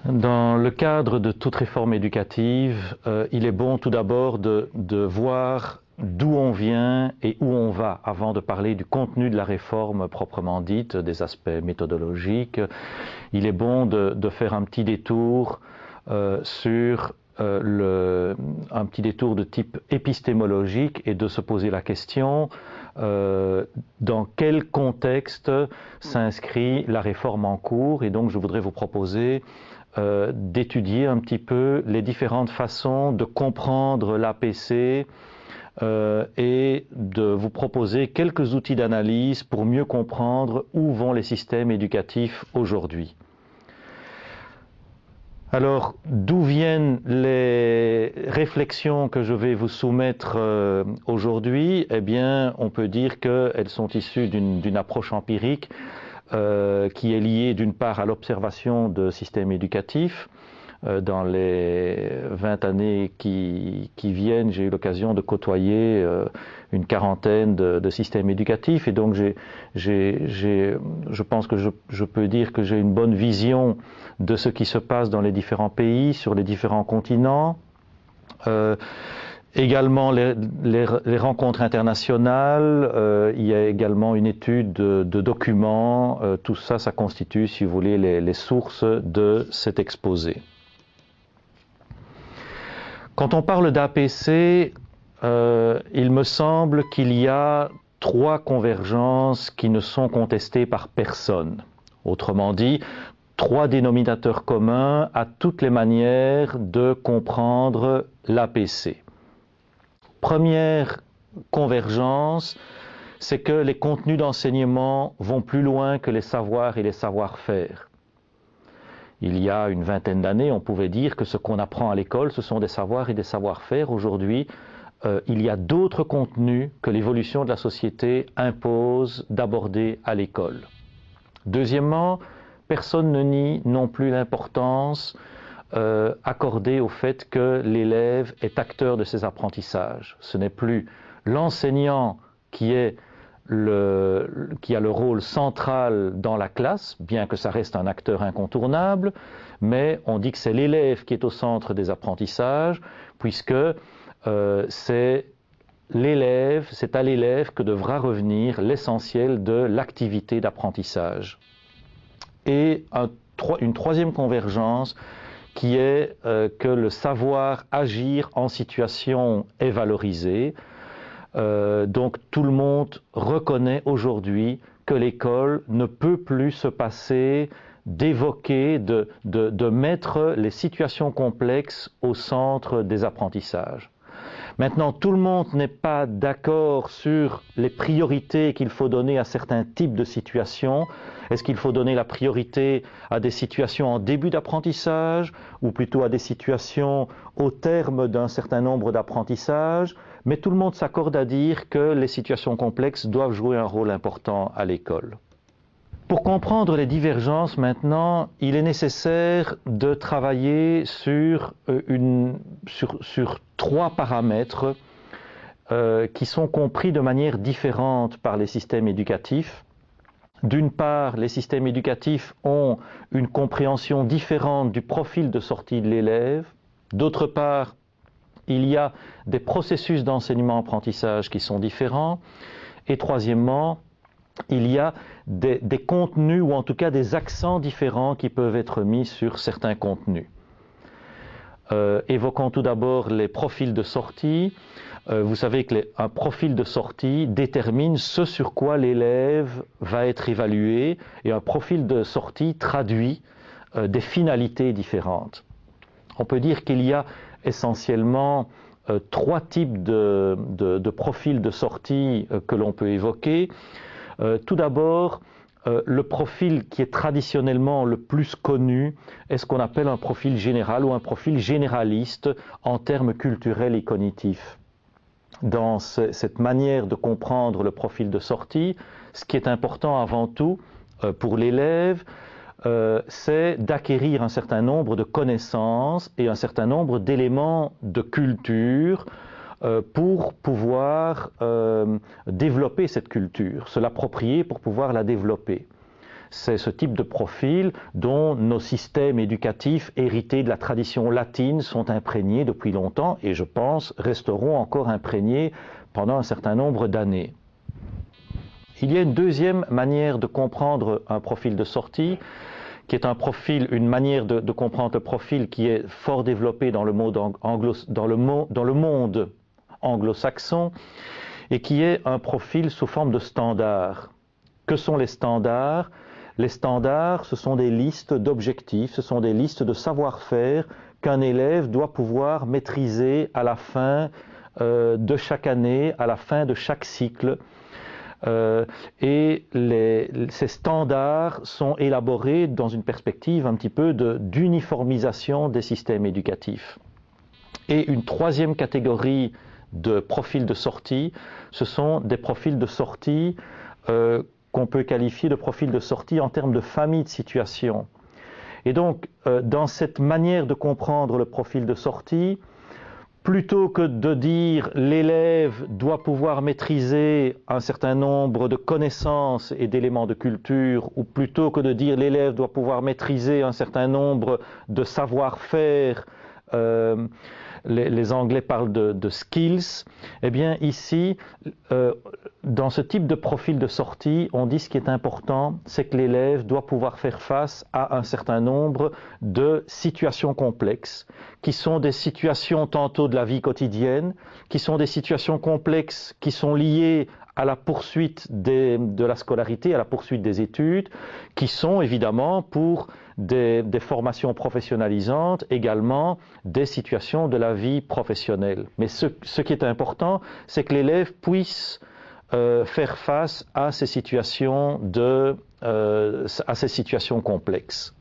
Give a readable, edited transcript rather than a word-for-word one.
Dans le cadre de toute réforme éducative, il est bon tout d'abord de voir d'où on vient et où on va avant de parler du contenu de la réforme proprement dite, des aspects méthodologiques. Il est bon de faire un petit détour sur un petit détour de type épistémologique et de se poser la question dans quel contexte s'inscrit la réforme en cours. Et donc je voudrais vous proposer d'étudier un petit peu les différentes façons de comprendre l'APC et de vous proposer quelques outils d'analyse pour mieux comprendre où vont les systèmes éducatifs aujourd'hui. Alors, d'où viennent les réflexions que je vais vous soumettre aujourd'hui? Eh bien, on peut dire qu'elles sont issues d'une approche empirique qui est liée d'une part à l'observation de systèmes éducatifs. Dans les 20 années qui viennent, j'ai eu l'occasion de côtoyer une quarantaine de systèmes éducatifs et donc je pense que je peux dire que j'ai une bonne vision de ce qui se passe dans les différents pays, sur les différents continents. Également les rencontres internationales, il y a également une étude de documents, tout ça, ça constitue, si vous voulez, les sources de cet exposé. Quand on parle d'APC, il me semble qu'il y a trois convergences qui ne sont contestées par personne. Autrement dit, trois dénominateurs communs à toutes les manières de comprendre l'APC. Première convergence, c'est que les contenus d'enseignement vont plus loin que les savoirs et les savoir-faire. Il y a une vingtaine d'années, on pouvait dire que ce qu'on apprend à l'école, ce sont des savoirs et des savoir-faire. Aujourd'hui, il y a d'autres contenus que l'évolution de la société impose d'aborder à l'école. Deuxièmement, personne ne nie non plus l'importance accordée au fait que l'élève est acteur de ses apprentissages. Ce n'est plus l'enseignant qui a le rôle central dans la classe, bien que ça reste un acteur incontournable, mais on dit que c'est l'élève qui est au centre des apprentissages, puisque c'est à l'élève que devra revenir l'essentiel de l'activité d'apprentissage. Et une troisième convergence qui est que le savoir agir en situation est valorisé. Donc tout le monde reconnaît aujourd'hui que l'école ne peut plus se passer d'évoquer, de mettre les situations complexes au centre des apprentissages. Maintenant, tout le monde n'est pas d'accord sur les priorités qu'il faut donner à certains types de situations. Est-ce qu'il faut donner la priorité à des situations en début d'apprentissage ou plutôt à des situations au terme d'un certain nombre d'apprentissages? Mais tout le monde s'accorde à dire que les situations complexes doivent jouer un rôle important à l'école. Pour comprendre les divergences maintenant, il est nécessaire de travailler sur trois paramètres qui sont compris de manière différente par les systèmes éducatifs. D'une part, les systèmes éducatifs ont une compréhension différente du profil de sortie de l'élève. D'autre part, il y a des processus d'enseignement-apprentissage qui sont différents. Et troisièmement, il y a des contenus ou en tout cas des accents différents qui peuvent être mis sur certains contenus. Évoquons tout d'abord les profils de sortie. Vous savez qu'un profil de sortie détermine ce sur quoi l'élève va être évalué et un profil de sortie traduit des finalités différentes. On peut dire qu'il y a essentiellement trois types de profils de sortie que l'on peut évoquer. Tout d'abord, le profil qui est traditionnellement le plus connu est ce qu'on appelle un profil général ou un profil généraliste en termes culturels et cognitifs. Dans cette manière de comprendre le profil de sortie, ce qui est important avant tout pour l'élève, c'est d'acquérir un certain nombre de connaissances et un certain nombre d'éléments de culture pour pouvoir développer cette culture, se l'approprier pour pouvoir la développer. c'est ce type de profil dont nos systèmes éducatifs hérités de la tradition latine sont imprégnés depuis longtemps et je pense resteront encore imprégnés pendant un certain nombre d'années. Il y a une deuxième manière de comprendre un profil de sortie, qui est un profil, une manière de comprendre le profil qui est fort développée dans le monde anglo-saxon et qui est un profil sous forme de standard. Que sont les standards? Les standards, ce sont des listes d'objectifs, ce sont des listes de savoir-faire qu'un élève doit pouvoir maîtriser à la fin de chaque année, à la fin de chaque cycle. Ces standards sont élaborés dans une perspective un petit peu d'uniformisation des systèmes éducatifs. Et une troisième catégorie de profils de sortie, ce sont des profils de sortie qu'on peut qualifier de profils de sortie en termes de famille de situation. Et donc, dans cette manière de comprendre le profil de sortie, plutôt que de dire l'élève doit pouvoir maîtriser un certain nombre de connaissances et d'éléments de culture, ou plutôt que de dire l'élève doit pouvoir maîtriser un certain nombre de savoir-faire, les Anglais parlent de skills, eh bien ici, dans ce type de profil de sortie, on dit ce qui est important, c'est que l'élève doit pouvoir faire face à un certain nombre de situations complexes, qui sont des situations tantôt de la vie quotidienne, qui sont des situations complexes qui sont liées à la poursuite de la scolarité, à la poursuite des études, qui sont évidemment pour des formations professionnalisantes, également des situations de la vie professionnelle. Mais ce qui est important, c'est que l'élève puisse faire face à ces situations complexes.